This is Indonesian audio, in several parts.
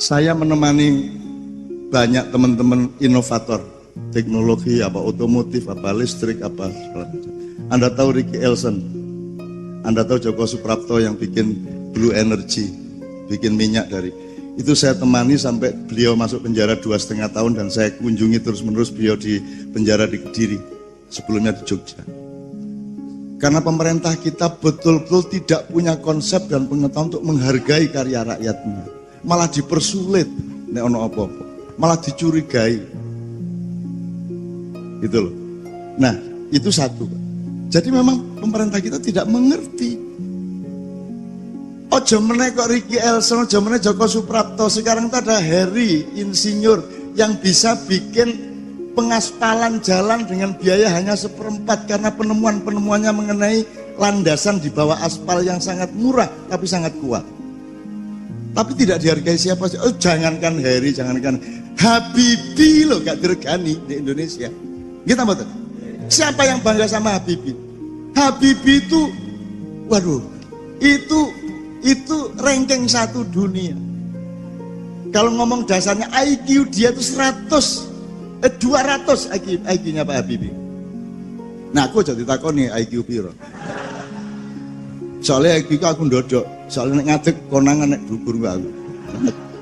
Saya menemani banyak teman-teman inovator teknologi, apa otomotif, apa listrik, apa segala macam. Anda tahu Ricky Elson, Anda tahu Joko Suprapto yang bikin Blue Energy, bikin minyak dari itu. Saya temani sampai beliau masuk penjara 2,5 tahun, dan saya kunjungi terus-menerus beliau di penjara di Kediri, sebelumnya di Jogja. Karena pemerintah kita betul-betul tidak punya konsep dan pengetahuan untuk menghargai karya rakyatnya, malah dipersulit, nek ono apa-apa, malah dicurigai, gitu loh. Nah, itu satu, Pak. Jadi memang pemerintah kita tidak mengerti. Ojo meneh kok Ricky Elson, ojo meneh Joko Suprapto. Sekarang itu ada Heri, insinyur, yang bisa bikin pengaspalan jalan dengan biaya hanya 1/4 karena penemuan-penemuannya mengenai landasan di bawah aspal yang sangat murah tapi sangat kuat. Tapi tidak dihargai siapa sih. Oh, jangankan Heri, jangankan Habibie loh gak diregani di Indonesia. Kita betul. Siapa yang bangga sama Habibie? Habibie itu, waduh, itu ranking 1 dunia. Kalau ngomong dasarnya IQ dia itu 200 IQ-nya Pak Habibie. Nah, aku jadi takoni IQ piro. Soalnya IQ aku ndodok, soalnya nek ngadeg konangan nek dhuwur aku.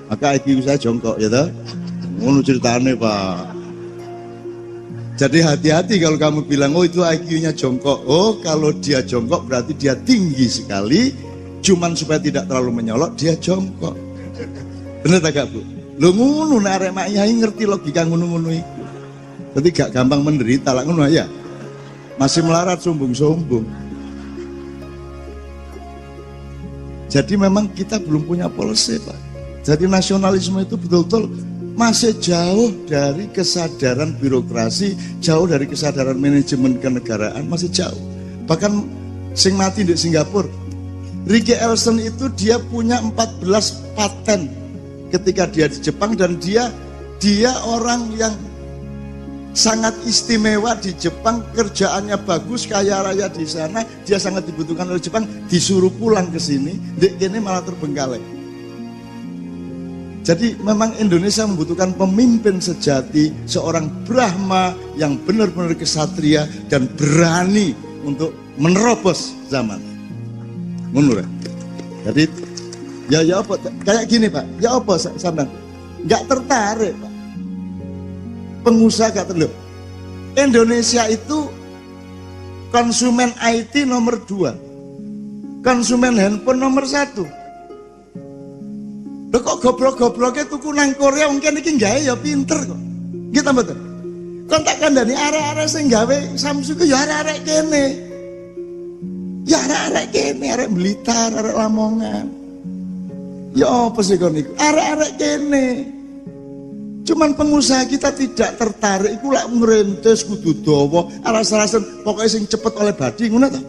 Maka IQ saya jongkok ya toh. Ngono ceritane, Pak. Jadi hati-hati kalau kamu bilang oh itu IQ-nya jongkok. Oh, kalau dia jongkok berarti dia tinggi sekali. Cuman supaya tidak terlalu menyolok dia jongkok. Bener tak Kak Bu? Lho ngono nek arek mak yai ngerti logika ngono-ngono iku. Dadi gak gampang menderita lah ngono ya. Masih melarat sombong-sombong. Jadi memang kita belum punya policy, Pak. Jadi nasionalisme itu betul-betul masih jauh dari kesadaran birokrasi, jauh dari kesadaran manajemen kenegaraan, masih jauh. Bahkan sing mati di Singapura, Ricky Elson itu dia punya 14 paten ketika dia di Jepang, dan dia orang yang sangat istimewa di Jepang, kerjaannya bagus, kaya raya di sana, dia sangat dibutuhkan oleh Jepang, disuruh pulang ke sini, ini malah terbengkalai. Jadi memang Indonesia membutuhkan pemimpin sejati, seorang Brahma yang benar-benar kesatria dan berani untuk menerobos zaman. Menurut. Jadi ya apa kayak gini, Pak. Ya apa sampean? Enggak tertarik, Pak. Pengusaha gak terlalu. Indonesia itu konsumen IT nomor 2, konsumen handphone nomor 1. Loh kok goblok-gobloknya tuku nang Korea, mungkin iki gawe ya pinter kok. Gitu betul. Kon tak kandhani arek-arek sing gawe Samsung ya arek-arek kene. Ya arek-arek kene, arek Blitar, arek Lamongan. Ya apa sih kon iku? Arek-arek kene. Cuman pengusaha kita tidak tertarik, iku lak ngrentes kudu dawa, alas-alasan pokoknya sing cepet oleh badi ngono to.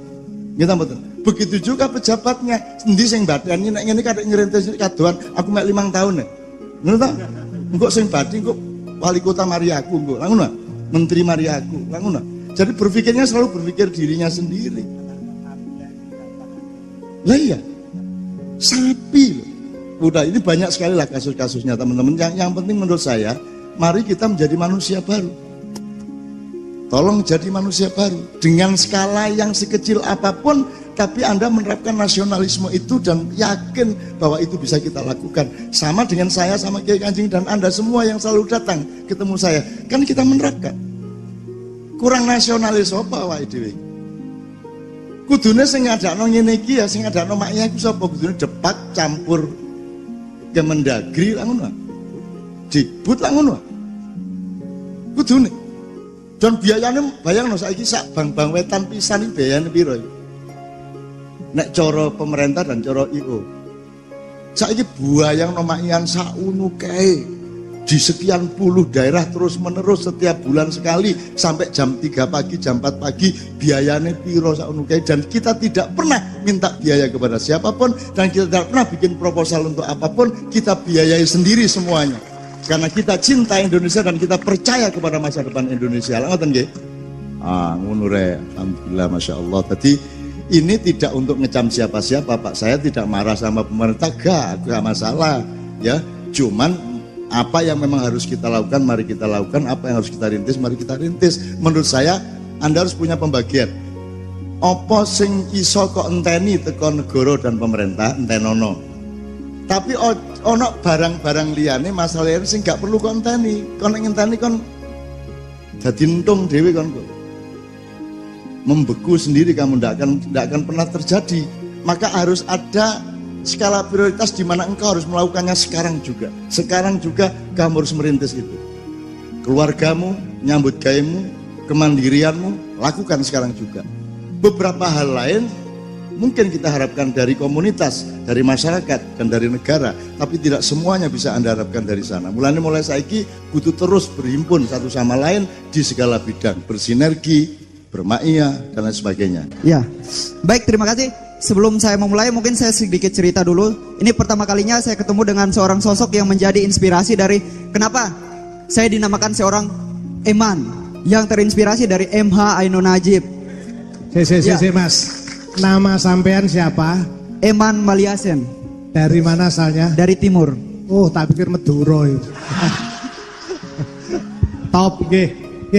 Gitu betul. Begitu juga pejabatnya, endi sing badani nek ngene kadek ngrentes kadoan, aku mek 5 tahun nek. Ngono to? Engko sing badi engko wali kota mari aku engko. Lah ngono. Menteri mari aku. Lah ngono. Jadi berpikirnya selalu berpikir dirinya sendiri. Lah iya. Sapi loh. Udah, ini banyak sekali lah kasus-kasusnya teman-teman. Yang penting menurut saya, mari kita menjadi manusia baru. Tolong jadi manusia baru dengan skala yang sekecil apapun, tapi Anda menerapkan nasionalisme itu dan yakin bahwa itu bisa kita lakukan. Sama dengan saya, sama Kiai Kanjeng dan Anda semua yang selalu datang ketemu saya, kan kita menerapkan. Kurang nasionalis apa wae dhewe. Kudune sing ngadakno ngene iki ya, sing ngadakno mak iku sapa? Kudune depak campur Kemendagri lah ngono. Dikbud lah ngono. Kudune. Dan biayanya bayangno saiki sak bang-bang wetan pisan iki biayane piro iki? Nek cara pemerintah dan cara IO. Saiki bayangno makian sakunu kae di sekian puluh daerah terus menerus setiap bulan sekali sampai jam 3 pagi, jam 4 pagi biayanya piro sakunu kae, dan kita tidak pernah minta biaya kepada siapapun dan kita tidak pernah bikin proposal untuk apapun, kita biayai sendiri semuanya. Karena kita cinta Indonesia dan kita percaya kepada masa depan Indonesia. Ngoten nggih? Ngono rek. Alhamdulillah, Masya Allah. Tadi ini tidak untuk ngecam siapa-siapa, Pak. Saya tidak marah sama pemerintah, gak masalah. Ya, Cuman apa yang memang harus kita lakukan, mari kita lakukan. Apa yang harus kita rintis, mari kita rintis. Menurut saya, Anda harus punya pembagian. Apa sing iso kok enteni teko negara dan pemerintah, entenono. Tapi ono barang-barang liyane masalah liyane sing gak perlu kok enteni. Kon ngenteni kon dadi entung dhewe kon kok. Membeku sendiri kamu tidak akan pernah terjadi. Maka harus ada skala prioritas di mana engkau harus melakukannya sekarang juga. Sekarang juga kamu harus merintis itu. Keluargamu, nyambut gayemu, kemandirianmu, lakukan sekarang juga. Beberapa hal lain mungkin kita harapkan dari komunitas, dari masyarakat, dan dari negara, tapi tidak semuanya bisa Anda harapkan dari sana. Mulai saiki kudu terus berhimpun satu sama lain di segala bidang, bersinergi, bermaia, dan lain sebagainya. Ya, baik, terima kasih. Sebelum saya memulai, mungkin saya sedikit cerita dulu. Ini pertama kalinya saya ketemu dengan seorang sosok yang menjadi inspirasi dari kenapa saya dinamakan seorang Eman, yang terinspirasi dari MH Ainun Najib. Mas, nama sampean siapa? Eman Maliasen. Dari mana asalnya? Dari timur. Oh, tak pikir Madura itu. Top, nggih.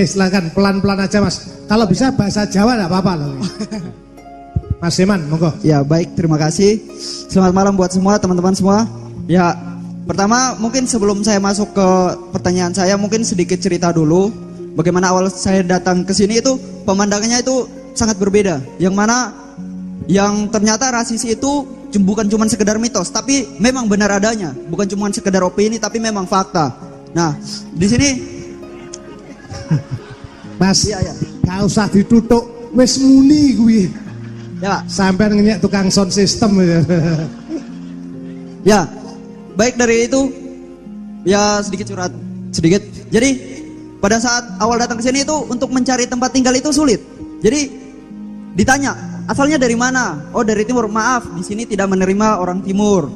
Silakan pelan-pelan aja, Mas. Kalau bisa bahasa Jawa enggak apa-apa loh. Mas Eman, monggo. Ya, baik, terima kasih. Selamat malam buat semua teman-teman semua. Ya, pertama mungkin sebelum saya masuk ke pertanyaan saya, mungkin sedikit cerita dulu. Bagaimana awal saya datang ke sini itu pemandangannya itu sangat berbeda. Yang mana yang ternyata rasisi itu bukan cuma sekedar mitos, tapi memang benar adanya. Bukan cuma sekedar opini, tapi memang fakta. Nah, di sini Mas, iya. Gak usah ditutuk, wis muni kuwi. Ya, sampai ngenyek tukang sound system. Ya, baik dari itu, ya sedikit curhat, sedikit. Jadi pada saat awal datang ke sini itu untuk mencari tempat tinggal itu sulit. Jadi ditanya, asalnya dari mana? Oh, dari timur. Maaf, di sini tidak menerima orang timur.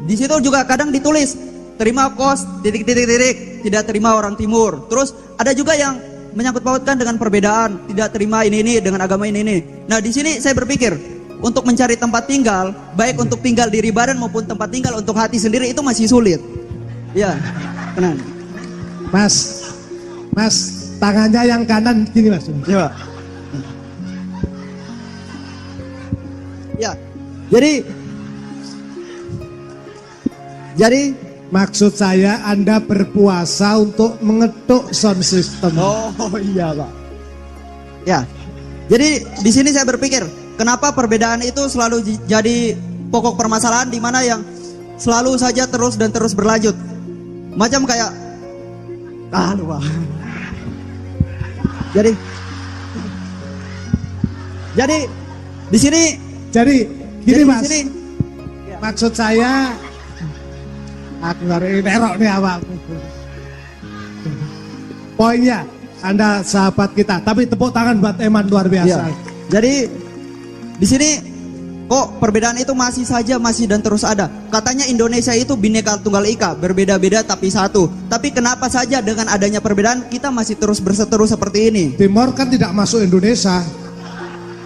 Di situ juga kadang ditulis terima kos ... tidak terima orang timur. Terus ada juga yang menyangkut pautkan dengan perbedaan, tidak terima ini dengan agama ini. Nah, di sini saya berpikir untuk mencari tempat tinggal, baik untuk tinggal di badan maupun tempat tinggal untuk hati sendiri itu masih sulit. Ya, tenang. Mas, tangannya yang kanan gini, Mas. Ya. Ya, jadi maksud saya Anda berpuasa untuk mengetuk sound system. Oh iya, Pak. Ya, jadi di sini saya berpikir kenapa perbedaan itu selalu jadi pokok permasalahan di mana yang selalu saja terus berlanjut. Macam kayak lupa. Jadi di sini. Jadi gini, Mas. Sini, maksud saya aku harus nerok nih awakku. Poinnya, Anda sahabat kita, tapi tepuk tangan buat Eman luar biasa. Ya. Jadi di sini kok perbedaan itu masih dan terus ada. Katanya Indonesia itu Bhinneka Tunggal Ika, berbeda-beda tapi satu. Tapi kenapa saja dengan adanya perbedaan kita masih terus berseteru seperti ini? Timor kan tidak masuk Indonesia.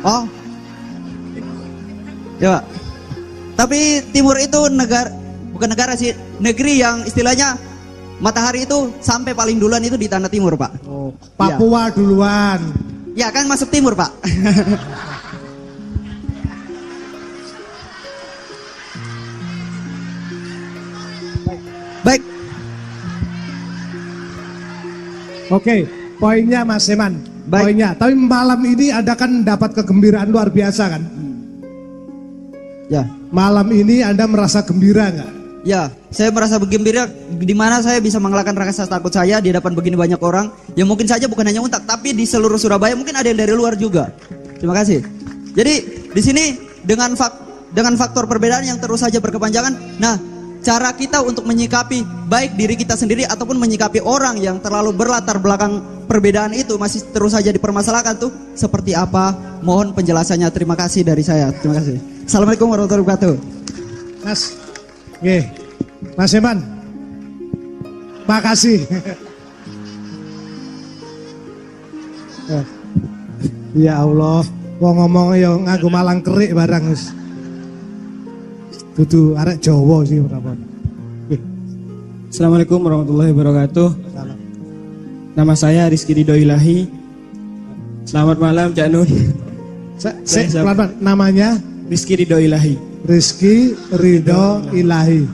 Oh. Ya. Tapi Timur itu bukan negara sih, negeri yang istilahnya matahari itu sampai paling duluan itu di tanah timur, Pak. Oh, Papua ya. Duluan. Ya kan masuk timur, Pak. Baik. Oke, poinnya Mas Eman. Baik. Poinnya, tapi malam ini Anda kan dapat kegembiraan luar biasa kan? Ya. Malam ini Anda merasa gembira nggak? Ya, saya merasa bergembira di mana saya bisa mengalahkan rasa takut saya di hadapan begini banyak orang. Ya mungkin saja bukan hanya Untak, tapi di seluruh Surabaya mungkin ada yang dari luar juga. Terima kasih. Jadi di sini dengan faktor perbedaan yang terus saja berkepanjangan. Nah, cara kita untuk menyikapi baik diri kita sendiri ataupun menyikapi orang yang terlalu berlatar belakang perbedaan itu masih terus saja dipermasalahkan tuh seperti apa? Mohon penjelasannya. Terima kasih dari saya. Terima kasih. Assalamualaikum warahmatullahi wabarakatuh. Mas Eman, makasih. Ya Allah, wong ngomong ya nganggo malang kerik barang wis. Dudu arek Jawa sih berapa. Assalamualaikum warahmatullahi wabarakatuh. Nama saya Rizky Ridho Ilahi. Selamat malam Cak Nun. Pelan-pelan, namanya Rizky Ridho Ilahi. Rizky Ridho Ilahi.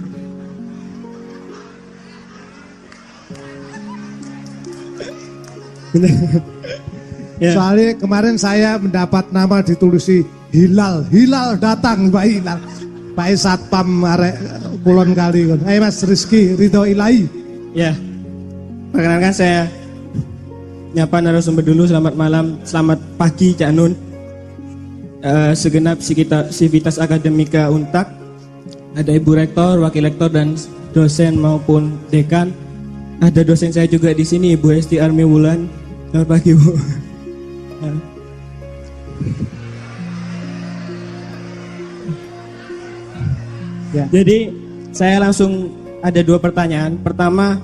Ya. Soalnya kemarin saya mendapat nama ditulisi Hilal, Hilal datang Pak Hilal. Pak Satpam arek Kulon Kali. Ayo Mas Rizky Ridho Ilahi. Ya. Perkenalkan saya nyapa narasumber dulu. Selamat malam, selamat pagi Cak Nun. Segenap Sivitas Akademika Untak, ada Ibu Rektor, Wakil Rektor dan dosen maupun dekan. Ada dosen saya juga di sini, Ibu Esti Armi Wulan. Selamat pagi Bu. Ya. Jadi saya langsung ada 2 pertanyaan. Pertama,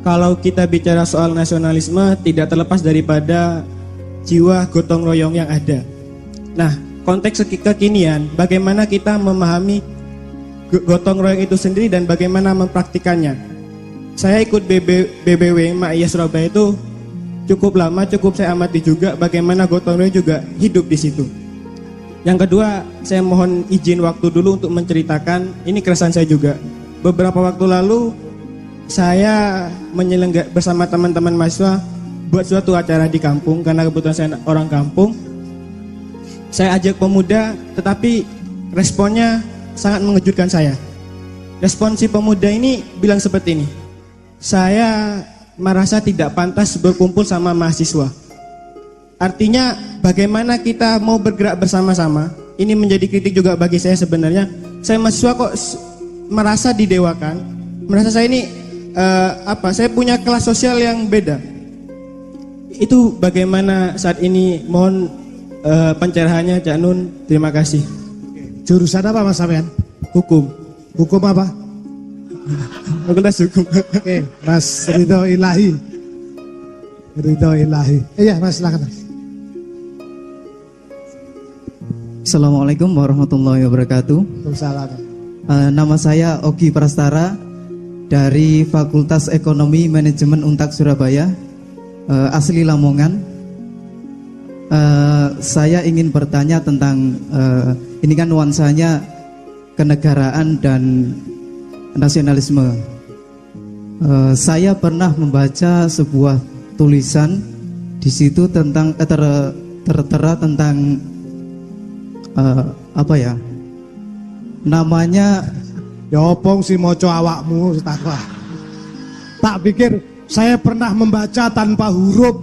kalau kita bicara soal nasionalisme tidak terlepas daripada jiwa gotong royong yang ada. Nah, konteks kekinian, bagaimana kita memahami gotong royong itu sendiri dan bagaimana mempraktikannya. Saya ikut BBW Ma'iyah Surabaya itu cukup lama, cukup saya amati juga bagaimana gotong royong juga hidup di situ. Yang kedua, saya mohon izin waktu dulu untuk menceritakan, ini keresahan saya juga. Beberapa waktu lalu, saya bersama teman-teman mahasiswa buat suatu acara di kampung, karena kebetulan saya orang kampung. Saya ajak pemuda, tetapi responnya sangat mengejutkan saya. Respon si pemuda ini bilang seperti ini, saya merasa tidak pantas berkumpul sama mahasiswa. Artinya bagaimana kita mau bergerak bersama-sama. Ini menjadi kritik juga bagi saya sebenarnya. Saya mahasiswa kok merasa didewakan, merasa saya ini saya punya kelas sosial yang beda. Itu bagaimana saat ini, mohon pencerahannya Cak Nun. Terima kasih. Jurusan apa Mas sampean? Hukum. Hukum apa? Fakultas Hukum. Oke, Mas Ridho Ilahi. Ridho Ilahi. Iya Mas, silakan Mas. Assalamualaikum warahmatullahi wabarakatuh. Waalaikumsalam. Nama saya Ogi Prastara dari Fakultas Ekonomi Manajemen Untak Surabaya, asli Lamongan. Saya ingin bertanya tentang ini kan nuansanya kenegaraan dan nasionalisme. Saya pernah membaca sebuah tulisan di situ tentang tertera tentang namanya Ya opong si moco awakmu takwa. Tak pikir saya pernah membaca tanpa huruf.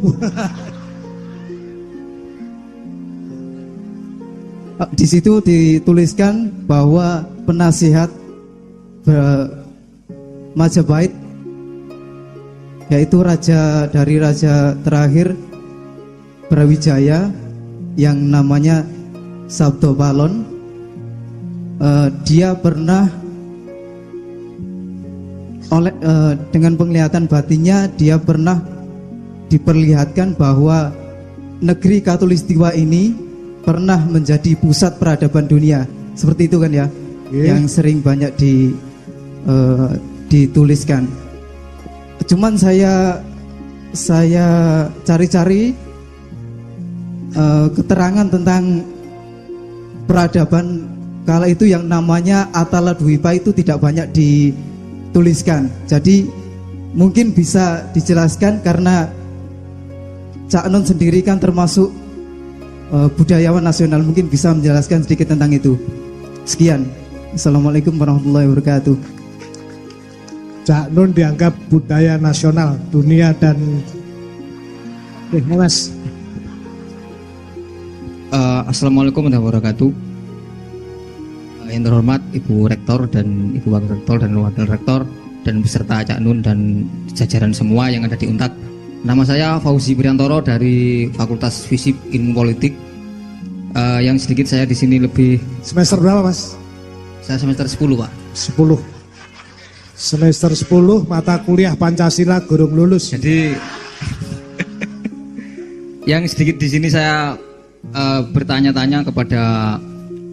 di situ dituliskan bahwa penasihat Majapahit, yaitu raja terakhir Brawijaya yang namanya Sabdo Palon, dia pernah dengan penglihatan batinnya dia pernah diperlihatkan bahwa negeri Katulistiwa ini pernah menjadi pusat peradaban dunia. Seperti itu kan ya, yang sering banyak dituliskan. Cuman saya cari-cari keterangan tentang peradaban kala itu yang namanya Atala Dwipa itu tidak banyak dituliskan. Jadi mungkin bisa dijelaskan karena Cak Nun sendiri kan termasuk budayawan nasional, mungkin bisa menjelaskan sedikit tentang itu. Sekian. Assalamualaikum warahmatullahi wabarakatuh. Cak Nun dianggap budaya nasional dunia dan Mas. Assalamualaikum warahmatullahi wabarakatuh. Yang terhormat Ibu Rektor dan Ibu Wakil Rektor dan Wakil Rektor dan beserta Cak Nun dan jajaran semua yang ada di Untak. Nama saya Fauzi Priantoro dari Fakultas Fisip Ilmu Politik. Yang sedikit saya di sini lebih. Semester berapa Mas? Saya semester 10 Pak. 10. Semester 10 mata kuliah Pancasila gurung lulus. Jadi yang sedikit di sini saya bertanya-tanya kepada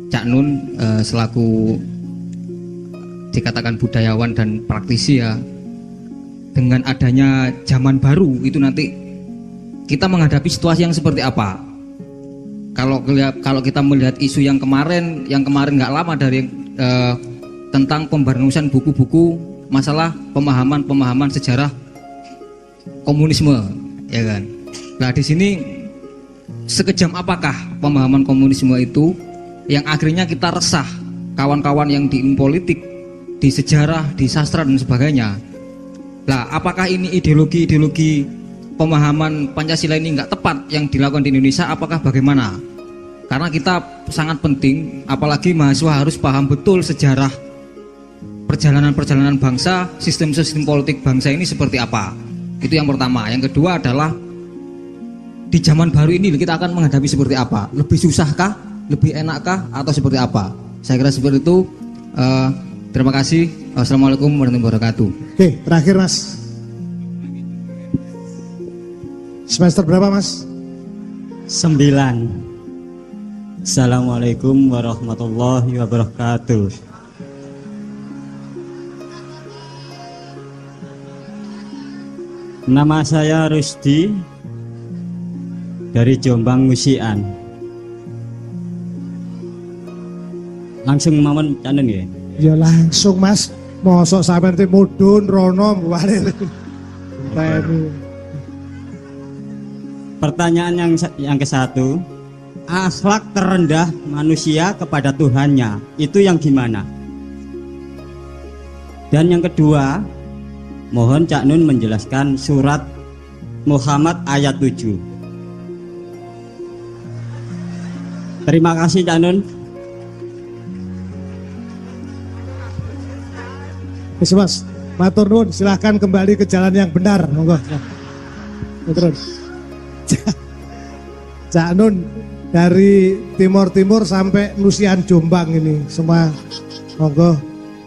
Cak Nun selaku dikatakan budayawan dan praktisi ya. dengan adanya zaman baru itu nanti kita menghadapi situasi yang seperti apa? Kalau kita melihat isu yang kemarin nggak lama dari tentang pembarusan buku-buku masalah pemahaman sejarah komunisme, ya kan? Nah di sini sekejam apakah pemahaman komunisme itu yang akhirnya kita resah, kawan-kawan yang di ilmu politik, di sejarah, di sastra dan sebagainya. Nah apakah ini ideologi pemahaman Pancasila ini nggak tepat yang dilakukan di Indonesia? Apakah bagaimana? Karena kita sangat penting, apalagi mahasiswa harus paham betul sejarah perjalanan bangsa, sistem politik bangsa ini seperti apa. Itu yang pertama. Yang kedua adalah di zaman baru ini kita akan menghadapi seperti apa? Lebih susahkah? Lebih enakkah? Atau seperti apa? Saya kira seperti itu. Terima kasih. Wassalamualaikum warahmatullahi wabarakatuh. Oke, terakhir Mas. Semester berapa Mas? 9. Assalamualaikum warahmatullahi wabarakatuh. Nama saya Rusdi dari Jombang Musian. Langsung mawon canen ya. Ya langsung Mas. Mosok sampean teh mudun rono balik. Pertanyaan yang ke-1, akhlak terendah manusia kepada Tuhannya itu yang gimana? Dan yang kedua, mohon Cak Nun menjelaskan surat Muhammad ayat 7. Terima kasih Cak Nun. Mas, matur nuwun, silahkan kembali ke jalan yang benar. Monggo. Terus. Cak Nun dari timur sampai Nusian Jombang ini semua monggo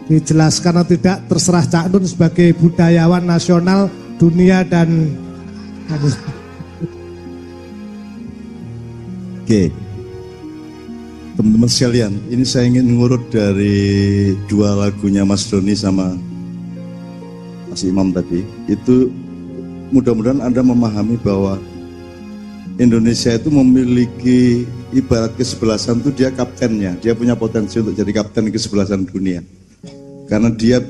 dijelaskan atau tidak terserah Cak Nun sebagai budayawan nasional dunia dan Oke, teman-teman sekalian, ini saya ingin ngurut dari dua lagunya Mas Doni sama Mas Imam tadi. Itu mudah-mudahan Anda memahami bahwa Indonesia itu memiliki ibarat kesebelasan itu dia kaptennya, dia punya potensi untuk jadi kapten kesebelasan dunia. Karena dia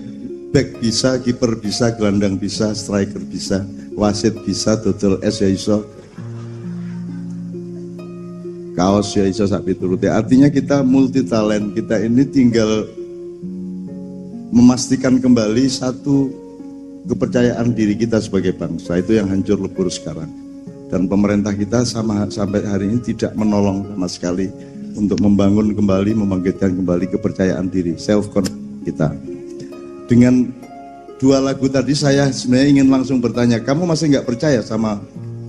back bisa, kiper bisa, gelandang bisa, striker bisa, wasit bisa, dodol es ya iso, kaos ya iso sak piturute. Artinya kita multi talent, kita ini tinggal memastikan kembali satu kepercayaan diri kita sebagai bangsa itu yang hancur lebur sekarang. Dan pemerintah kita sampai hari ini tidak menolong sama sekali untuk membangun kembali, membangkitkan kembali kepercayaan diri, self-confidence kita. Dengan dua lagu tadi saya sebenarnya ingin langsung bertanya, kamu masih nggak percaya sama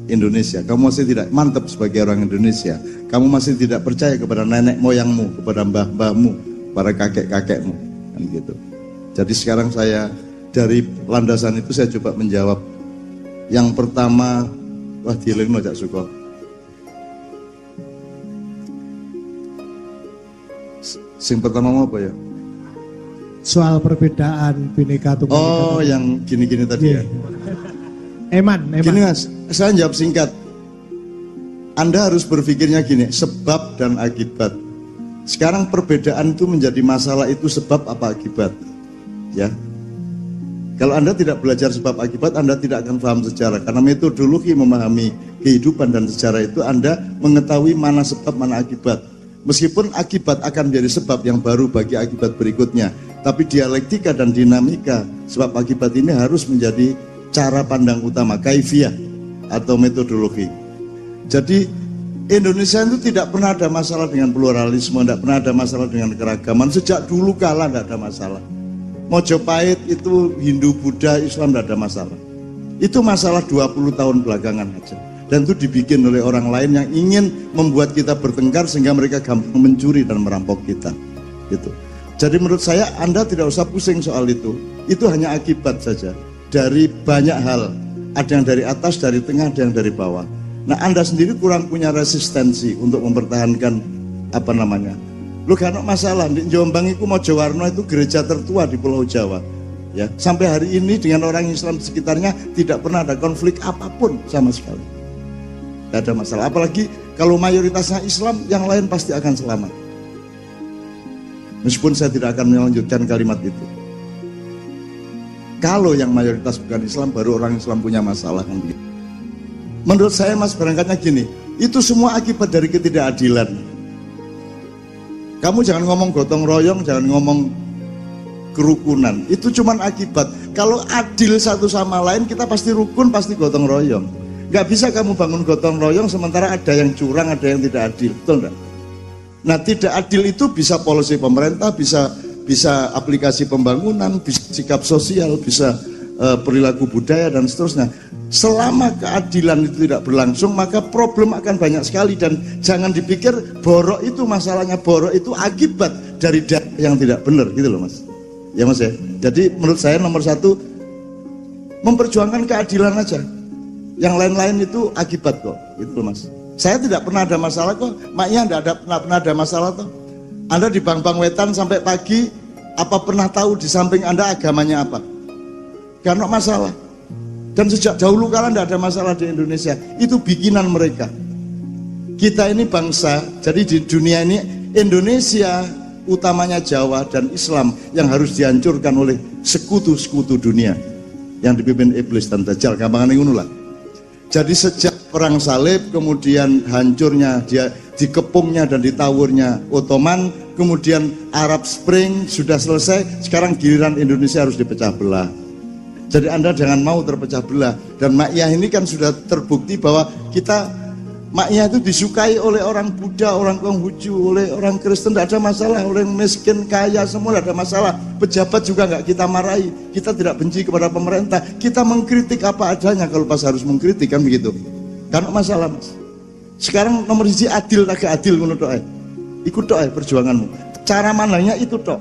Indonesia? Kamu masih tidak mantap sebagai orang Indonesia? Kamu masih tidak percaya kepada nenek moyangmu, kepada mbah-mbahmu, para kakek-kakekmu? Kan gitu. Jadi sekarang saya dari landasan itu saya coba menjawab. Yang pertama, wah dielingno Cak Suko. Sing pertama mau apa ya? soal perbedaan Bhinneka Tunggal Ika. Oh, yang gini-gini tadi ya. Eman. Gini Mas, saya jawab singkat. Anda harus berpikirnya gini, sebab dan akibat. Sekarang perbedaan itu menjadi masalah, itu sebab apa akibat? Ya. Kalau Anda tidak belajar sebab akibat, Anda tidak akan paham sejarah. Karena metodologi memahami kehidupan dan sejarah itu Anda mengetahui mana sebab, mana akibat. Meskipun akibat akan menjadi sebab yang baru bagi akibat berikutnya, tapi dialektika dan dinamika sebab akibat ini harus menjadi cara pandang utama, kaifiyah atau metodologi. Jadi Indonesia itu tidak pernah ada masalah dengan pluralisme, tidak pernah ada masalah dengan keragaman. Sejak dulu kala tidak ada masalah. Mojopahit itu Hindu, Buddha, Islam tidak ada masalah. Itu masalah 20 tahun belakangan aja. Dan itu dibikin oleh orang lain yang ingin membuat kita bertengkar sehingga mereka gampang mencuri dan merampok kita. Gitu. Jadi menurut saya Anda tidak usah pusing soal itu. Itu hanya akibat saja dari banyak hal. Ada yang dari atas, dari tengah, ada yang dari bawah. Nah Anda sendiri kurang punya resistensi untuk mempertahankan apa namanya. Lu gak ada masalah di Jombang itu Mojowarno itu gereja tertua di Pulau Jawa. Ya, sampai hari ini dengan orang Islam di sekitarnya tidak pernah ada konflik apapun sama sekali. Tidak ada masalah. Apalagi kalau mayoritasnya Islam, yang lain pasti akan selamat. Meskipun saya tidak akan melanjutkan kalimat itu. Kalau yang mayoritas bukan Islam, baru orang Islam punya masalah kan begitu. Menurut saya Mas, berangkatnya gini, itu semua akibat dari ketidakadilan. Kamu jangan ngomong gotong royong, jangan ngomong kerukunan. Itu cuman akibat. Kalau adil satu sama lain, kita pasti rukun, pasti gotong royong. Gak bisa kamu bangun gotong royong sementara ada yang curang, ada yang tidak adil, betul enggak? Nah, tidak adil itu bisa polisi pemerintah, bisa aplikasi pembangunan, bisa sikap sosial, bisa perilaku budaya dan seterusnya. Selama keadilan itu tidak berlangsung, maka problem akan banyak sekali. Dan jangan dipikir borok itu masalahnya, borok itu akibat dari yang tidak benar, gitu loh Mas. Ya Mas ya. Jadi menurut saya nomor satu, memperjuangkan keadilan aja. Yang lain-lain itu akibat kok, gitu loh Mas. Saya tidak pernah ada masalah kok, maknya tidak pernah ada masalah toh. Anda di Bang Wetan sampai pagi, apa pernah tahu di samping Anda agamanya apa? Gak ada masalah. Dan sejak dahulu kala tidak ada masalah di Indonesia. Itu bikinan mereka. Kita ini bangsa, jadi di dunia ini Indonesia, utamanya Jawa dan Islam yang harus dihancurkan oleh sekutu-sekutu dunia yang dipimpin iblis dan dajjal, gampangan ngono lah. Jadi sejak perang salib, kemudian hancurnya dia, dikepungnya dan ditawurnya Ottoman, kemudian Arab Spring sudah selesai, sekarang giliran Indonesia harus dipecah belah. Jadi Anda jangan mau terpecah belah. Dan Makyah ini kan sudah terbukti bahwa kita, Makyah itu disukai oleh orang Buddha, orang Konghucu, oleh orang Kristen, tidak ada masalah. Orang miskin, kaya, semua tidak ada masalah. Pejabat juga nggak kita marahi. Kita tidak benci kepada pemerintah. Kita mengkritik apa adanya kalau pas harus mengkritik, kan begitu. Karena masalah Mas. Sekarang nomor siji adil, agak adil menurut doa. Ikut doa perjuanganmu. Cara mananya itu toh.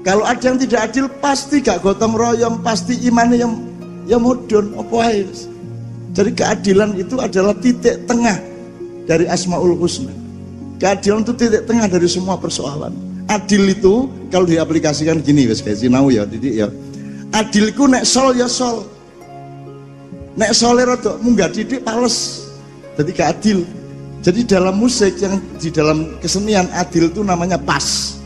Kalau ada yang tidak adil, pasti gak gotong royong, pasti imannya yang mudun, apa ae. Jadi keadilan itu adalah titik tengah dari Asmaul Husna. Keadilan itu titik tengah dari semua persoalan. Adil itu kalau diaplikasikan gini, wes kayak sinau ya, Didik ya. Adilku nek sol ya sol. Nek sole rada munggah didik pales. Jadi keadil. Jadi dalam musik yang di dalam kesenian adil itu namanya pas.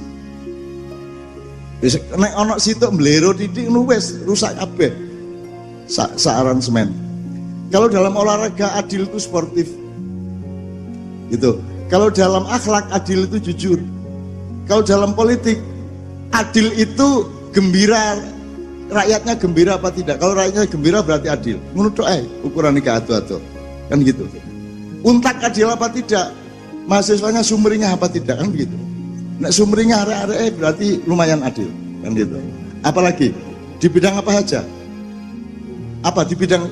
Nek ono sitok mblero titik wis rusak kabeh. Aransemen. Kalau dalam olahraga adil itu sportif. Gitu. Kalau dalam akhlak adil itu jujur. Kalau dalam politik adil itu gembira, rakyatnya gembira apa tidak? Kalau rakyatnya gembira berarti adil. Menurut ukuran ini atu-atu. Kan gitu. Untak adil apa tidak? Mahasiswanya sumringah apa tidak? Kan begitu. Nek sumringah arek-arek berarti lumayan adil, kan gitu. Apalagi di bidang apa saja? Apa di bidang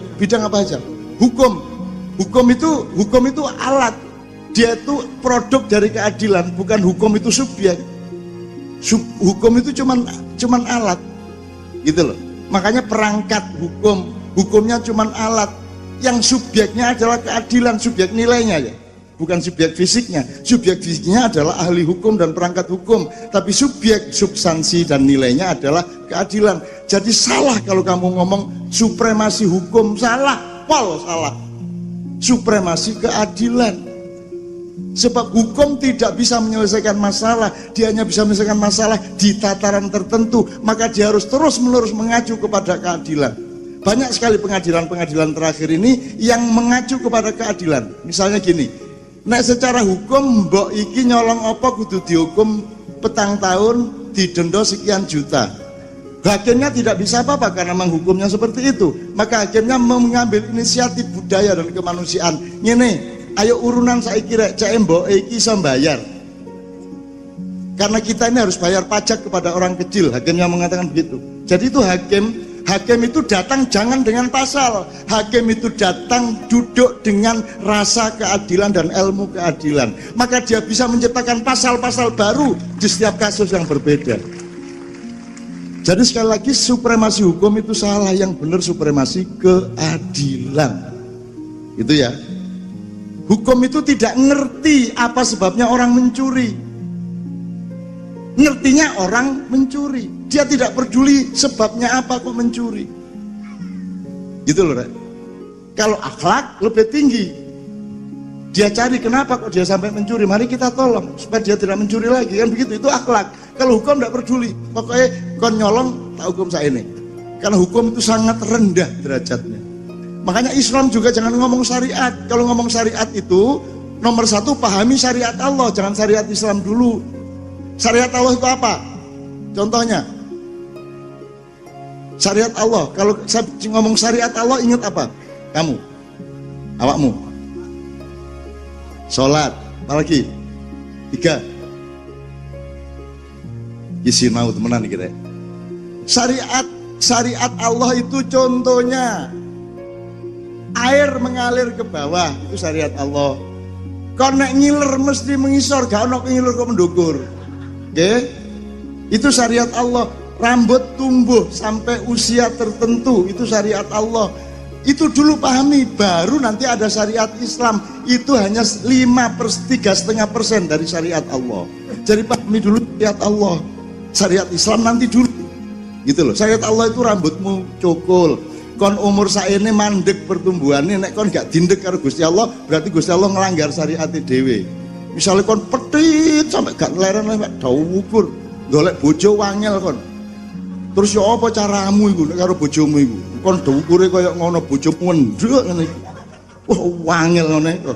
apa saja? Hukum itu alat. Dia itu produk dari keadilan, bukan hukum itu subjek. Hukum itu cuman alat. Gitu loh. Makanya perangkat hukumnya cuman alat. Yang subjeknya adalah keadilan, subjek nilainya ya. Bukan subjek fisiknya. Subjek fisiknya adalah ahli hukum dan perangkat hukum. Tapi subjek, substansi dan nilainya adalah keadilan. Jadi salah kalau kamu ngomong supremasi hukum. Salah, salah. Supremasi keadilan. Sebab hukum tidak bisa menyelesaikan masalah. Dia hanya bisa menyelesaikan masalah di tataran tertentu. Maka dia harus terus-menerus mengacu kepada keadilan. Banyak sekali pengadilan-pengadilan terakhir ini yang mengacu kepada keadilan. Misalnya gini, nek secara hukum mbok iki nyolong apa kudu dihukum petang tahun, didenda sekian juta. Hakimnya tidak bisa apa-apa karena memang hukumnya seperti itu. Maka hakimnya mengambil inisiatif budaya dan kemanusiaan. Ngene, ayo urunan saiki rek cek mbok iki iso bayar. Karena kita ini harus bayar pajak kepada orang kecil. Hakimnya mengatakan begitu. Jadi itu Hakim itu datang jangan dengan pasal. Hakim itu datang duduk dengan rasa keadilan dan ilmu keadilan. Maka dia bisa menciptakan pasal-pasal baru di setiap kasus yang berbeda. Jadi sekali lagi supremasi hukum itu salah. Yang benar supremasi keadilan. Itu ya. Hukum itu tidak ngerti apa sebabnya orang mencuri. Ngertinya orang mencuri. Dia tidak peduli sebabnya apa kok mencuri. Gitu loh, Rek. Kalau akhlak lebih tinggi. Dia cari kenapa kok dia sampai mencuri. Mari kita tolong supaya dia tidak mencuri lagi. Kan begitu, itu akhlak. Kalau hukum tidak peduli. Pokoknya kon nyolong tak hukum saya ini. Karena hukum itu sangat rendah derajatnya. Makanya Islam juga jangan ngomong syariat. Kalau ngomong syariat itu nomor satu pahami syariat Allah. Jangan syariat Islam dulu. Syariat Allah itu apa? Contohnya syariat Allah. Kalau saya ngomong syariat Allah, ingat apa? Kamu, awakmu. Sholat, apalagi? 3. Isi mau temenan kita. Syariat Allah itu contohnya air mengalir ke bawah, itu syariat Allah. Kau nek ngiler mesti mengisor, gak ono ngiler kok mendukur. Oke? Itu syariat Allah. Rambut tumbuh sampai usia tertentu, itu syariat Allah. Itu dulu pahami, baru nanti ada syariat Islam. Itu hanya 3,5% dari syariat Allah. Jadi pahami dulu syariat Allah. Syariat Islam nanti dulu. Gitu loh. Syariat Allah itu rambutmu cokol. Kon umur saene mandek pertumbuhannya, nek kon gak dindek karo Gusti Allah, berarti Gusti Allah ngelanggar syariat dhewe. Misalnya kon petit sampai gak leren-leren, dawa ukur, golek bojo wangel kon. Terus ya apa caramu iku nek karo bojomu iku? Kon dawa ukure kaya ngono, bojomu nduk ngene iki. Wah, wangel ngene kok.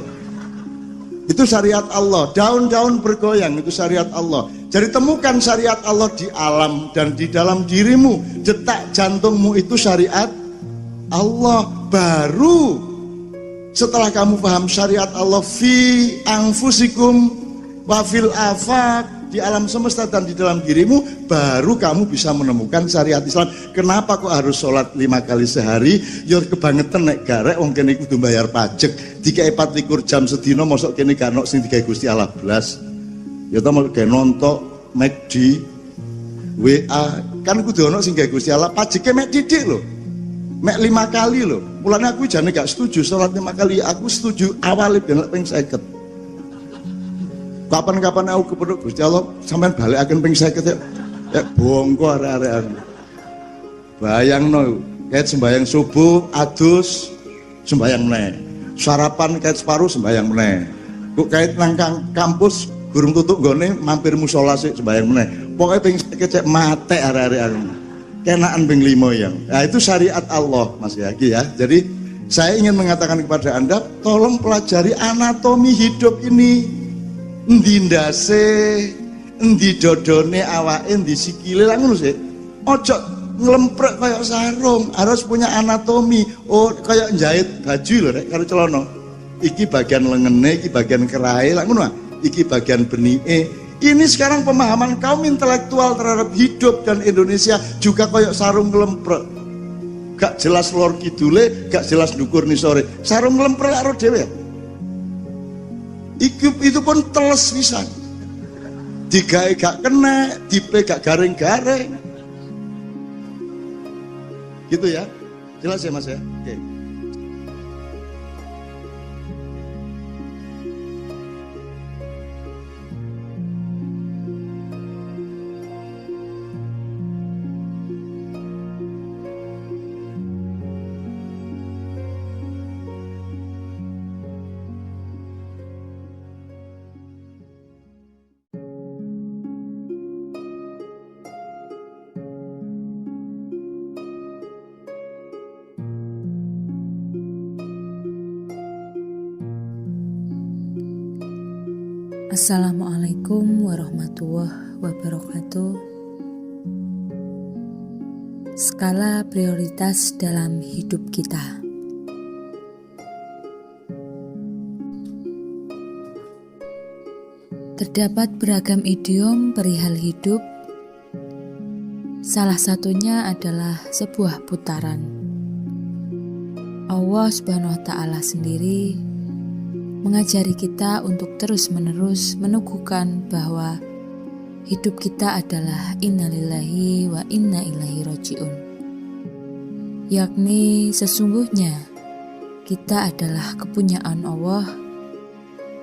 Itu syariat Allah. Daun-daun bergoyang, itu syariat Allah. Jadi temukan syariat Allah di alam dan di dalam dirimu. Detak jantungmu itu syariat Allah. Baru setelah kamu paham syariat Allah fi anfusikum wa fil afaq, di alam semesta dan di dalam dirimu, baru kamu bisa menemukan syariat Islam. Kenapa kok harus sholat 5 kali sehari? Ya kebangetan nek garek wong kene kudu bayar pajak. Dikai 24 jam sedina mosok kene gak ono sing digawe Gusti Allah blas. Ya ta mau gawe nontok McD WA kan kudu ono sing gawe Gusti Allah, pajake mek didik lho. Mek 5 kali lho. Mulane aku jane gak setuju sholat 5 kali. Aku setuju awale ben ping 50. Kapan-kapan aku kepedhuk Gusti Allah sampean balekaken ping 50 ya bongko arek-arek. Bayangno kayak sembahyang subuh adus sembahyang meneh. Sarapan kayak separuh sembahyang meneh. Kok kait nang kampus gurung tutuk nggone mampir musala sik sembahyang meneh. Pokoke ping 50 cek mate arek-arek. Kenaan ping 5 yang. Nah, itu syariat Allah Mas Yagi ya. Jadi saya ingin mengatakan kepada Anda, tolong pelajari anatomi hidup ini. Endi ndase, endi dodone awake, endi sikile lah ngono sih. Ojo ngelemprek kayak sarung, harus punya anatomi. Oh, kayak jahit baju lho rek karo celana. Iki bagian lengene, iki bagian kerahe lah ngono. Iki bagian benike. Ini sekarang pemahaman kaum intelektual terhadap hidup dan Indonesia juga kayak sarung ngelemprek. Gak jelas lor kidule, gak jelas ndukur ni sore. Sarung ngelemprek karo dhewe. Itu pun teles pisan. Digawe gak kena, dipe gak garing-garing. Gitu ya. Jelas ya Mas ya? Oke. Assalamualaikum warahmatullahi wabarakatuh. Skala prioritas dalam hidup kita. Terdapat beragam idiom perihal hidup. Salah satunya adalah sebuah putaran. Allah Subhanahu wa Ta'ala sendiri mengajari kita untuk terus-menerus meneguhkan bahwa hidup kita adalah innalillahi wa inna ilaihi raji'un. Yakni sesungguhnya kita adalah kepunyaan Allah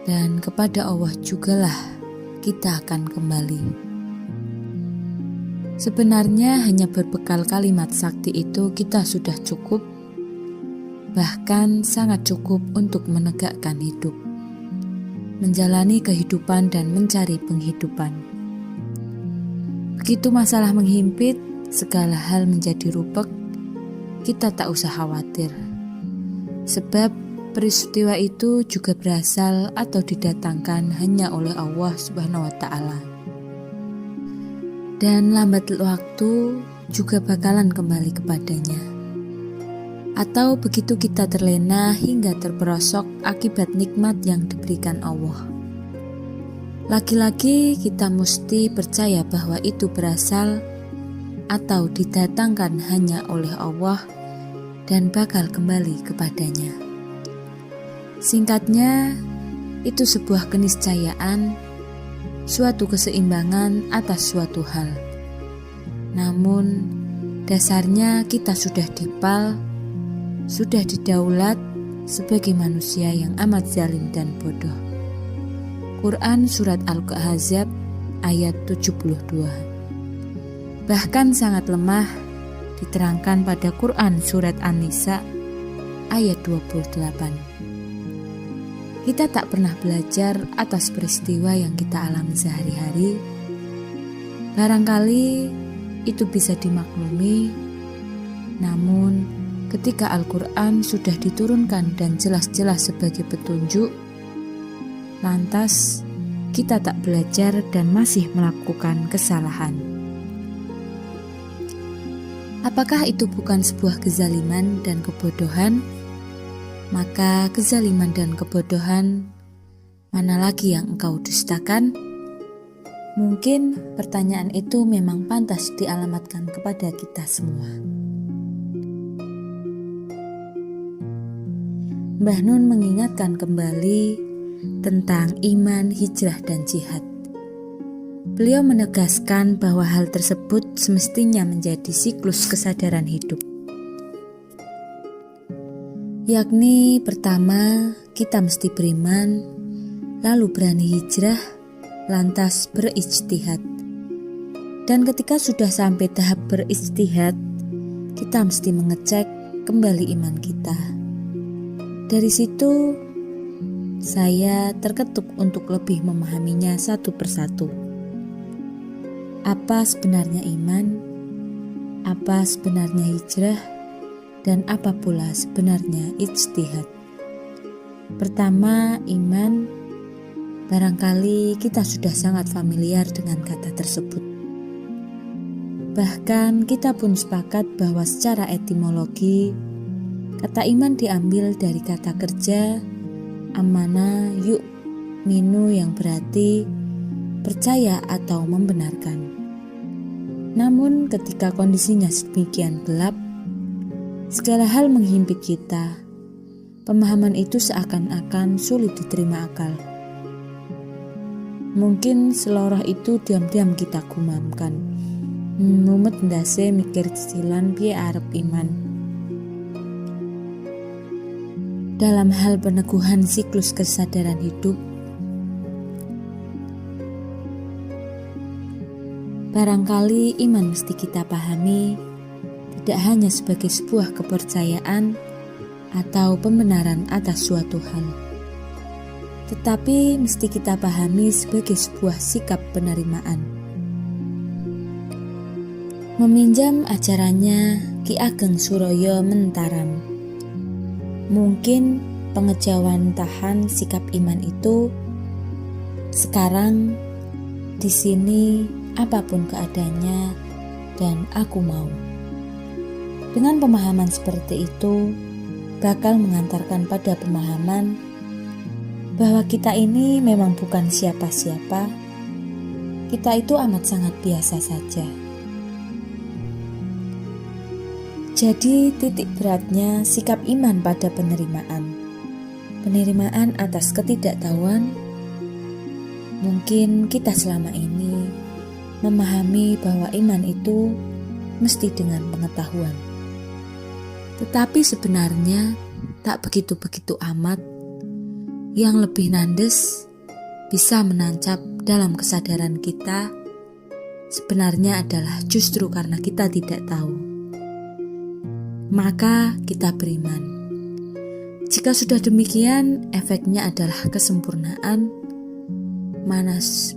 dan kepada Allah jugalah kita akan kembali. Sebenarnya hanya berbekal kalimat sakti itu kita sudah cukup, bahkan sangat cukup untuk menegakkan hidup, menjalani kehidupan dan mencari penghidupan. Begitu masalah menghimpit, segala hal menjadi rupek, kita tak usah khawatir. Sebab peristiwa itu juga berasal atau didatangkan hanya oleh Allah Subhanahu wa Ta'ala. Dan lambat waktu juga bakalan kembali kepadanya. Atau begitu kita terlena hingga terperosok akibat nikmat yang diberikan Allah. Lagi-lagi kita mesti percaya bahwa itu berasal atau didatangkan hanya oleh Allah dan bakal kembali kepadanya. Singkatnya, itu sebuah keniscayaan, suatu keseimbangan atas suatu hal. Namun, dasarnya kita sudah dipal, sudah didaulat sebagai manusia yang amat zalim dan bodoh. Quran Surat Al-Ahzab ayat 72. Bahkan sangat lemah diterangkan pada Quran Surat An-Nisa ayat 28. Kita tak pernah belajar atas peristiwa yang kita alami sehari-hari. Barangkali itu bisa dimaklumi, namun ketika Al-Quran sudah diturunkan dan jelas-jelas sebagai petunjuk, lantas kita tak belajar dan masih melakukan kesalahan. Apakah itu bukan sebuah kezaliman dan kebodohan? Maka kezaliman dan kebodohan mana lagi yang engkau dustakan? Mungkin pertanyaan itu memang pantas dialamatkan kepada kita semua. Mbah Nun mengingatkan kembali tentang iman, hijrah, dan jihad. Beliau menegaskan bahwa hal tersebut semestinya menjadi siklus kesadaran hidup. Yakni pertama, kita mesti beriman, lalu berani hijrah, lantas berijtihad. Dan ketika sudah sampai tahap berijtihad, kita mesti mengecek kembali iman kita. Dari situ, saya terketuk untuk lebih memahaminya satu persatu. Apa sebenarnya iman? Apa sebenarnya hijrah? Dan apa pula sebenarnya ijtihad? Pertama, iman. Barangkali kita sudah sangat familiar dengan kata tersebut. Bahkan kita pun sepakat bahwa secara etimologi, kata iman diambil dari kata kerja amana yu'minu yang berarti percaya atau membenarkan. Namun ketika kondisinya sedemikian gelap, segala hal menghimpit kita, pemahaman itu seakan-akan sulit diterima akal. Mungkin seloroh itu diam-diam kita gumamkan. Mumet ndase mikir cicilan piye arep iman. Dalam hal peneguhan siklus kesadaran hidup, barangkali iman mesti kita pahami tidak hanya sebagai sebuah kepercayaan atau pembenaran atas suatu hal, tetapi mesti kita pahami sebagai sebuah sikap penerimaan. Meminjam ajarannya Ki Ageng Suroyo Mentaram, mungkin pengejauhan tahan sikap iman itu sekarang di sini apapun keadaannya dan aku mau. Dengan pemahaman seperti itu bakal mengantarkan pada pemahaman bahwa kita ini memang bukan siapa-siapa. Kita itu amat sangat biasa saja. Jadi titik beratnya sikap iman pada penerimaan. Penerimaan atas ketidaktahuan. Mungkin kita selama ini memahami bahwa iman itu mesti dengan pengetahuan. Tetapi sebenarnya tak begitu-begitu amat. Yang lebih nandes bisa menancap dalam kesadaran kita sebenarnya adalah justru karena kita tidak tahu. Maka kita beriman. Jika sudah demikian, efeknya adalah kesempurnaan.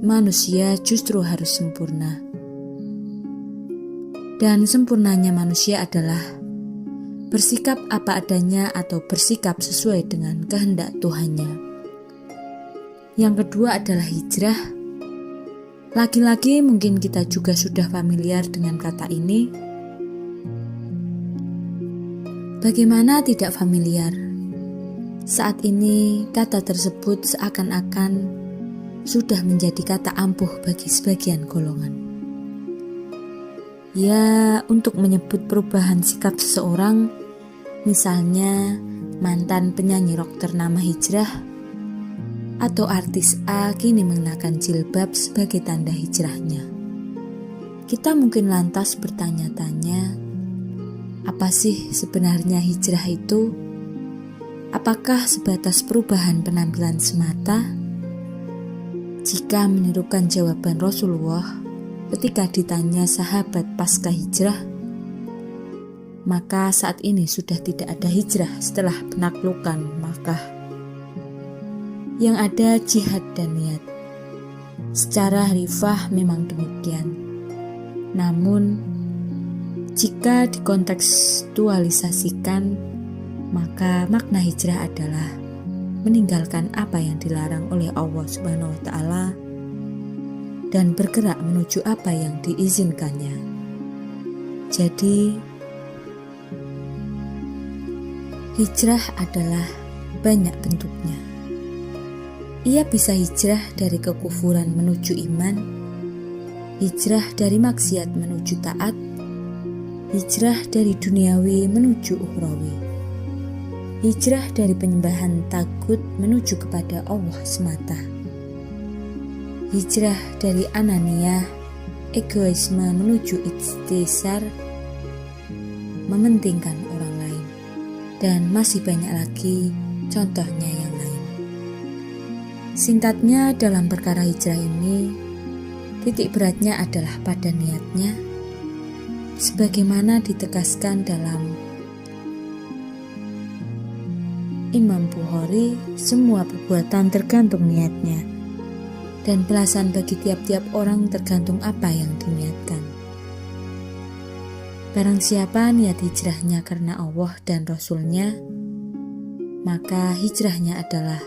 Manusia justru harus sempurna. Dan sempurnanya manusia adalah bersikap apa adanya atau bersikap sesuai dengan kehendak Tuhannya. Yang kedua adalah hijrah. Lagi-lagi mungkin kita juga sudah familiar dengan kata ini. Bagaimana tidak familiar? Saat ini kata tersebut seakan-akan sudah menjadi kata ampuh bagi sebagian golongan. Ya, untuk menyebut perubahan sikap seseorang, misalnya mantan penyanyi rock ternama hijrah, atau artis A kini mengenakan jilbab sebagai tanda hijrahnya. Kita mungkin lantas bertanya-tanya, apa sih sebenarnya hijrah itu? Apakah sebatas perubahan penampilan semata? Jika menirukan jawaban Rasulullah ketika ditanya sahabat pasca hijrah, maka saat ini sudah tidak ada hijrah setelah penaklukan Makkah. Yang ada jihad dan niat. Secara harfiah memang demikian. Namun, jika dikontekstualisasikan, maka makna hijrah adalah meninggalkan apa yang dilarang oleh Allah Subhanahu wa Ta'ala dan bergerak menuju apa yang diizinkannya. Jadi, hijrah adalah banyak bentuknya. Ia bisa hijrah dari kekufuran menuju iman, hijrah dari maksiat menuju taat, hijrah dari duniawi menuju ukhrawi, hijrah dari penyembahan tagut menuju kepada Allah semata, hijrah dari ananiah, egoisme menuju istisar, mementingkan orang lain, dan masih banyak lagi contohnya yang lain. Singkatnya, dalam perkara hijrah ini, titik beratnya adalah pada niatnya, sebagaimana ditegaskan dalam Imam Bukhari, semua perbuatan tergantung niatnya, dan balasan bagi tiap-tiap orang tergantung apa yang diniatkan. Barang siapa niat hijrahnya karena Allah dan Rasul-Nya, maka hijrahnya adalah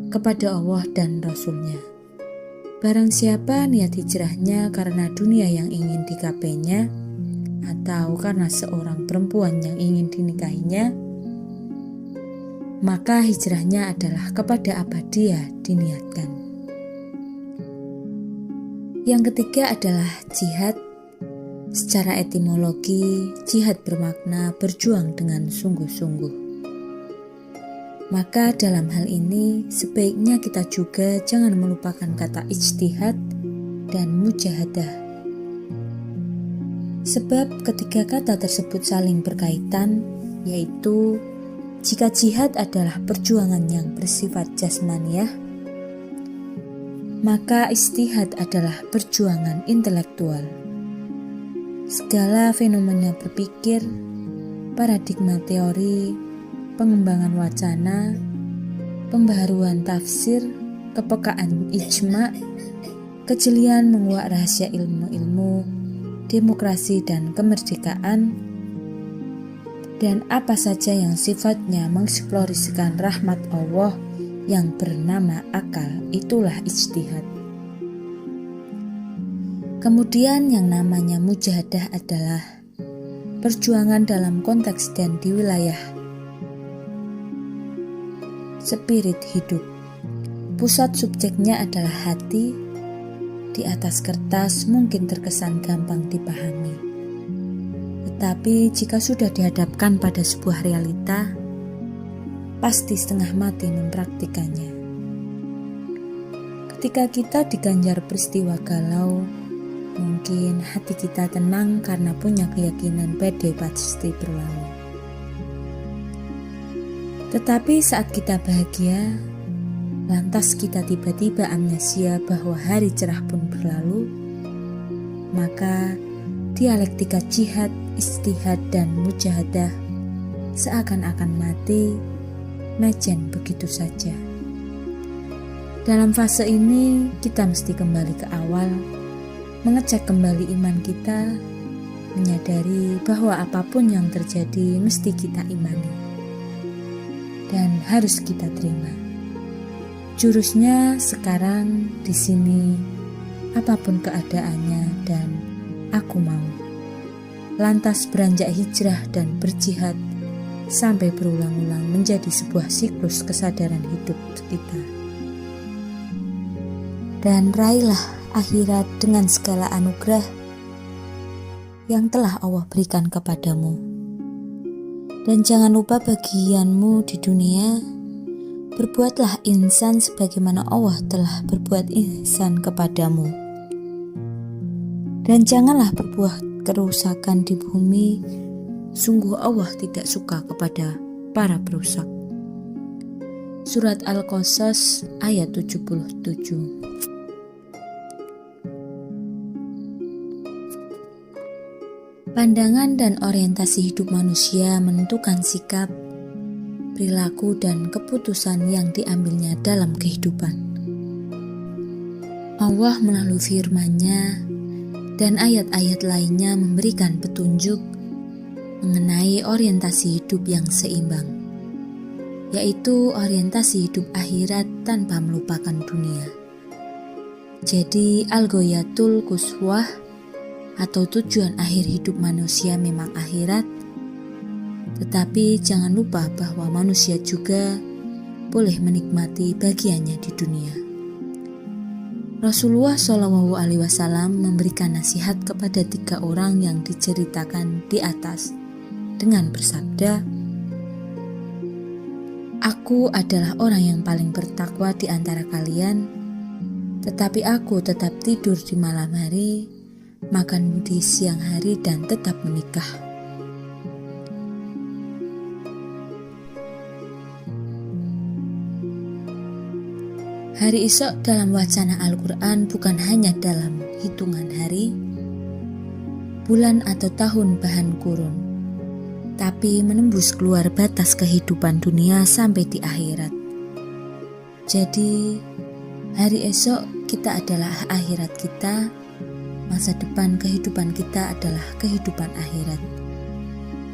kepada Allah dan Rasul-Nya. Barang siapa niat hijrahnya karena dunia yang ingin digapainya, atau karena seorang perempuan yang ingin dinikahinya, maka hijrahnya adalah kepada apa dia diniatkan. Yang ketiga adalah jihad. Secara etimologi, jihad bermakna berjuang dengan sungguh-sungguh. Maka dalam hal ini, sebaiknya kita juga jangan melupakan kata ijtihad dan mujahadah. Sebab ketiga kata tersebut saling berkaitan, yaitu jika jihad adalah perjuangan yang bersifat jasmaniah, maka ijtihad adalah perjuangan intelektual. Segala fenomena berpikir, paradigma teori, pengembangan wacana, pembaharuan tafsir, kepekaan ijma, kejelian menguak rahasia ilmu-ilmu, demokrasi dan kemerdekaan, dan apa saja yang sifatnya mengeksplorasikan rahmat Allah yang bernama akal, itulah ijtihad. Kemudian yang namanya mujahadah adalah perjuangan dalam konteks dan di wilayah spirit hidup. Pusat subjeknya adalah hati. Di atas kertas mungkin terkesan gampang dipahami. Tetapi jika sudah dihadapkan pada sebuah realita, pasti setengah mati mempraktikannya. Ketika kita diganjar peristiwa galau, mungkin hati kita tenang karena punya keyakinan badai pasti berlalu. Tetapi saat kita bahagia, lantas kita tiba-tiba amnesia bahwa hari cerah pun berlalu, maka dialektika jihad, istihad, dan mujahadah seakan-akan mati, mecen begitu saja. Dalam fase ini kita mesti kembali ke awal, mengecek kembali iman kita, menyadari bahwa apapun yang terjadi mesti kita imani dan harus kita terima. Jurusnya sekarang di sini, apapun keadaannya dan aku mau. Lantas beranjak hijrah dan berjihad sampai berulang-ulang menjadi sebuah siklus kesadaran hidup kita. Dan raihlah akhirat dengan segala anugerah yang telah Allah berikan kepadamu. Dan jangan lupa bagianmu di dunia, berbuatlah ihsan sebagaimana Allah telah berbuat ihsan kepadamu. Dan janganlah berbuat kerusakan di bumi, sungguh Allah tidak suka kepada para perusak. Surat Al-Qasas ayat 77. Pandangan dan orientasi hidup manusia menentukan sikap, perilaku, dan keputusan yang diambilnya dalam kehidupan. Allah melalui firman-Nya dan ayat-ayat lainnya memberikan petunjuk mengenai orientasi hidup yang seimbang, yaitu orientasi hidup akhirat tanpa melupakan dunia. Jadi al-ghayatul quswah atau tujuan akhir hidup manusia memang akhirat, tetapi jangan lupa bahwa manusia juga boleh menikmati bagiannya di dunia. Rasulullah SAW memberikan nasihat kepada 3 orang yang diceritakan di atas dengan bersabda, "Aku adalah orang yang paling bertakwa di antara kalian, tetapi aku tetap tidur di malam hari, makan di siang hari, dan tetap menikah." Hari esok dalam wacana Al-Quran bukan hanya dalam hitungan hari, bulan atau tahun bahan kurun, tapi menembus keluar batas kehidupan dunia sampai di akhirat. Jadi, hari esok kita adalah akhirat kita, masa depan kehidupan kita adalah kehidupan akhirat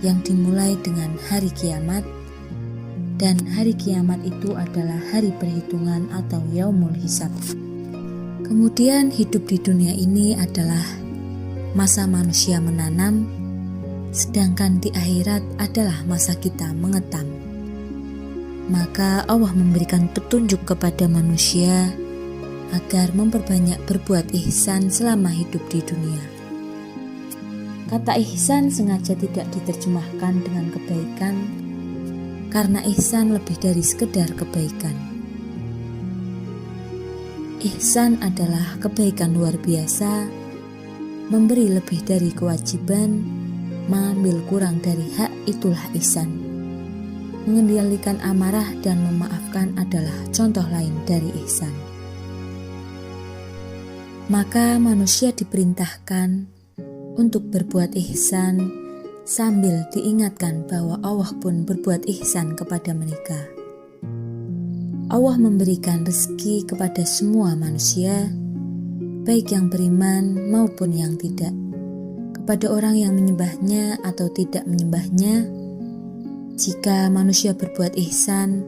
yang dimulai dengan hari kiamat, dan hari kiamat itu adalah hari perhitungan atau yaumul hisab. Kemudian hidup di dunia ini adalah masa manusia menanam, sedangkan di akhirat adalah masa kita mengetam. Maka Allah memberikan petunjuk kepada manusia agar memperbanyak berbuat ihsan selama hidup di dunia. Kata ihsan sengaja tidak diterjemahkan dengan kebaikan, karena ihsan lebih dari sekedar kebaikan. Ihsan adalah kebaikan luar biasa, memberi lebih dari kewajiban, mengambil kurang dari hak, itulah ihsan. Mengendalikan amarah dan memaafkan adalah contoh lain dari ihsan. Maka manusia diperintahkan untuk berbuat ihsan sambil diingatkan bahwa Allah pun berbuat ihsan kepada mereka. Allah memberikan rezeki kepada semua manusia, baik yang beriman maupun yang tidak, kepada orang yang menyembahnya atau tidak menyembahnya. Jika manusia berbuat ihsan,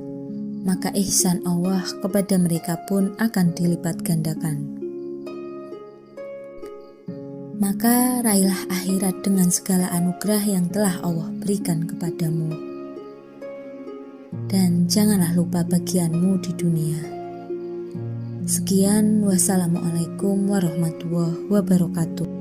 maka ihsan Allah kepada mereka pun akan dilipat gandakan. Maka raihlah akhirat dengan segala anugerah yang telah Allah berikan kepadamu. Dan janganlah lupa bagianmu di dunia. Sekian, wassalamualaikum warahmatullahi wabarakatuh.